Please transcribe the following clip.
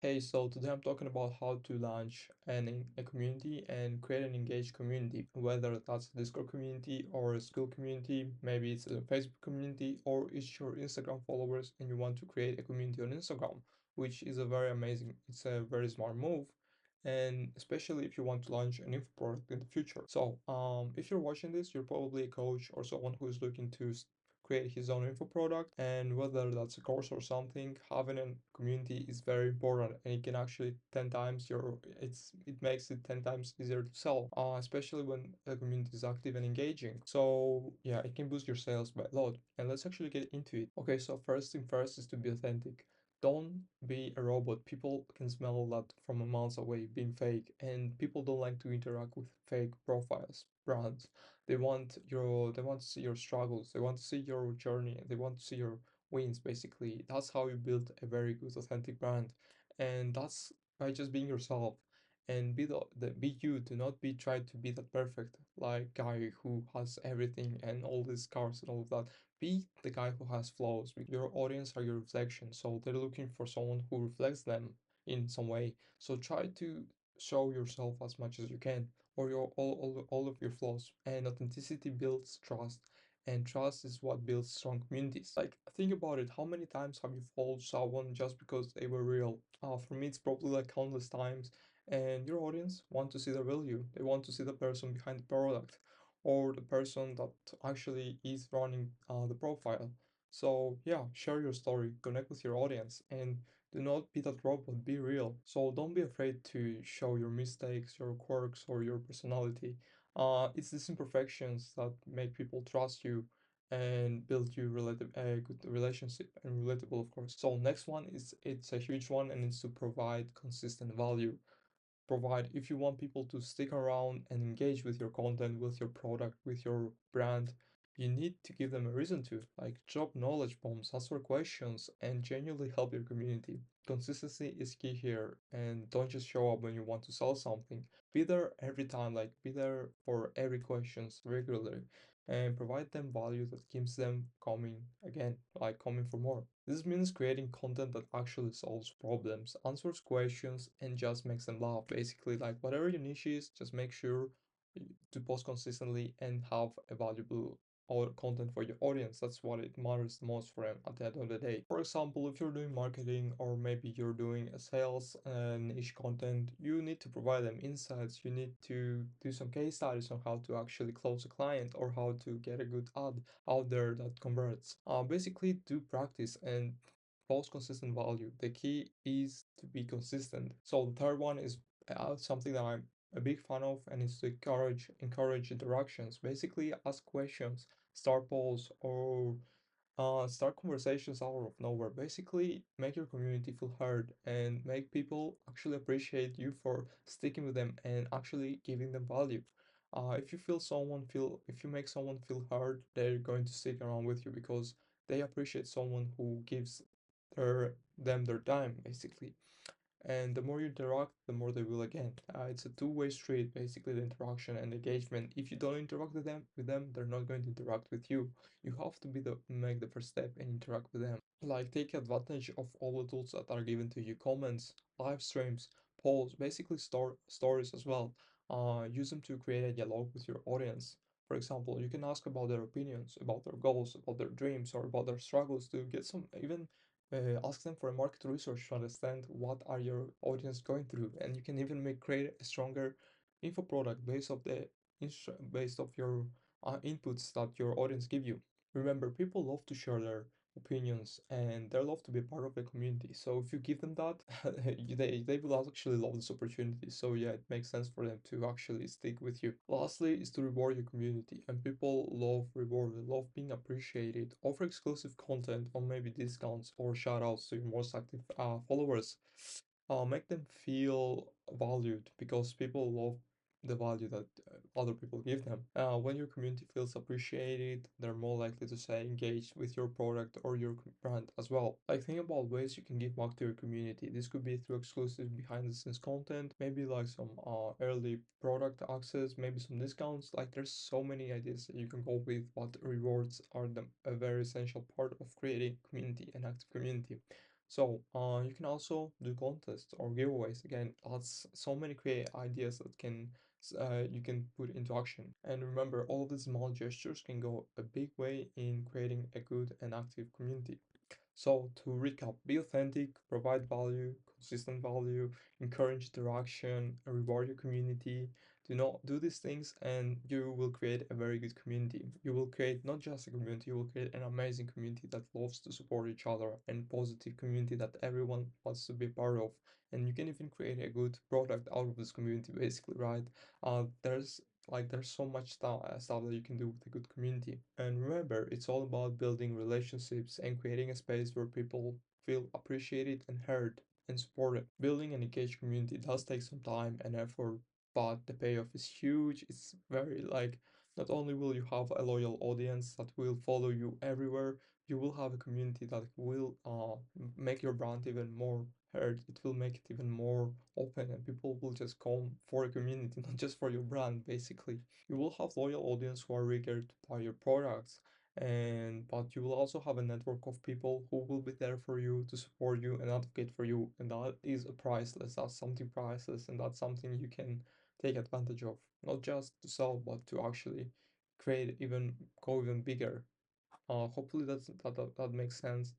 Hey, so today I'm talking about how to launch a community and create an engaged community, whether that's a Discord community or a school community, maybe it's a Facebook community, or it's your Instagram followers and you want to create a community on Instagram, which is it's a very smart move, and especially if you want to launch an info product in the future. So, if you're watching this, you're probably a coach or someone who is looking to create his own info product, and whether that's a course or something, having a community is very important, and it can actually 10 times your it makes it 10 times easier to sell, especially when a community is active and engaging. So yeah, it can boost your sales by a lot, and let's actually get into it. Okay, so first thing first is to be authentic. Don't be a robot. People can smell that from a miles away, being fake, and people don't like to interact with fake profiles, brands. They want to see your struggles, they want to see your journey, they want to see your wins basically. That's how you build a very good authentic brand. And that's by just being yourself and be you. Do not be try to be that perfect like guy who has everything and all these cars and all of that. Be the guy who has flaws. Your audience are your reflection, so they're looking for someone who reflects them in some way. So try to show yourself as much as you can, or all of your flaws. And authenticity builds trust, and trust is what builds strong communities. Like, think about it, how many times have you followed someone just because they were real? For me, it's probably like countless times. And your audience want to see the value, they want to see the person behind the product, or the person that actually is running the profile. So yeah, share your story, connect with your audience, and do not be that robot, be real. So don't be afraid to show your mistakes, your quirks, or your personality. It's these imperfections that make people trust you and build you a good relationship, and relatable, of course. So next one is, it's a huge one, and it's to provide consistent value. Provide, if you want people to stick around and engage with your content, with your product, with your brand, you need to give them a reason to, like, drop knowledge bombs, answer questions, and genuinely help your community. Consistency is key here, and don't just show up when you want to sell something. Be there every time, like be there for every questions regularly, and provide them value that keeps them coming again, like coming for more. This means creating content that actually solves problems, answers questions, and just makes them laugh. Basically, like whatever your niche is, just make sure to post consistently and have a valuable content for your audience. That's what it matters the most for them at the end of the day. For example, if you're doing marketing, or maybe you're doing a sales and niche content, you need to provide them insights. You need to do some case studies on how to actually close a client, or how to get a good ad out there that converts. Basically, do practice and post consistent value. The key is to be consistent. So the third one is something that I'm a big fan of, and it's to encourage interactions. Basically, ask questions, start polls, or start conversations out of nowhere. Basically, make your community feel heard and make people actually appreciate you for sticking with them and actually giving them value. If you make someone feel heard, they're going to stick around with you because they appreciate someone who gives their time, basically. And the more you interact, the more they will again. It's a two-way street, basically, the interaction and engagement. If you don't interact with them, they're not going to interact with you. You have to make the first step and interact with them. Like, take advantage of all the tools that are given to you: comments, live streams, polls, basically stories as well. Use them to create a dialogue with your audience. For example, you can ask about their opinions, about their goals, about their dreams, or about their struggles, to get some, even ask them for a market research to understand what are your audience going through, and you can even create a stronger info product based of your inputs that your audience give you. Remember, people love to share their opinions, and they love to be part of the community. So if you give them that, they will actually love this opportunity. So yeah, it makes sense for them to actually stick with you. Lastly is to reward your community, and people love reward, they love being appreciated. Offer exclusive content, or maybe discounts or shout outs to your most active followers. Make them feel valued, because people love the value that other people give them. When your community feels appreciated, they're more likely to say engage with your product or your brand as well. Like, think about ways you can give back to your community. This could be through exclusive behind the scenes content, maybe like some early product access, maybe some discounts. Like, there's so many ideas that you can go with, but rewards are a very essential part of creating community, an active community. So you can also do contests or giveaways. Again, that's so many create ideas that you can put into action. And remember, all of these small gestures can go a big way in creating a good and active community. So to recap, be authentic, provide value, consistent value, encourage interaction, and reward your community. Do not do these things and you will create a very good community. You will create not just a community, you will create an amazing community that loves to support each other and positive community that everyone wants to be part of. And you can even create a good product out of this community basically, right? There's so much stuff that you can do with a good community. And remember, it's all about building relationships and creating a space where people feel appreciated and heard and supported. Building an engaged community does take some time and effort, but the payoff is huge. It's very like not only will you have a loyal audience that will follow you everywhere, you will have a community that will make your brand even more heard. It will make it even more open and people will just come for a community, not just for your brand, basically. You will have loyal audience who are eager to buy your products, and but you will also have a network of people who will be there for you to support you and advocate for you, and that is a priceless. That's something priceless, and that's something you can take advantage of, not just to sell, but to actually create even go even bigger. Hopefully that makes sense.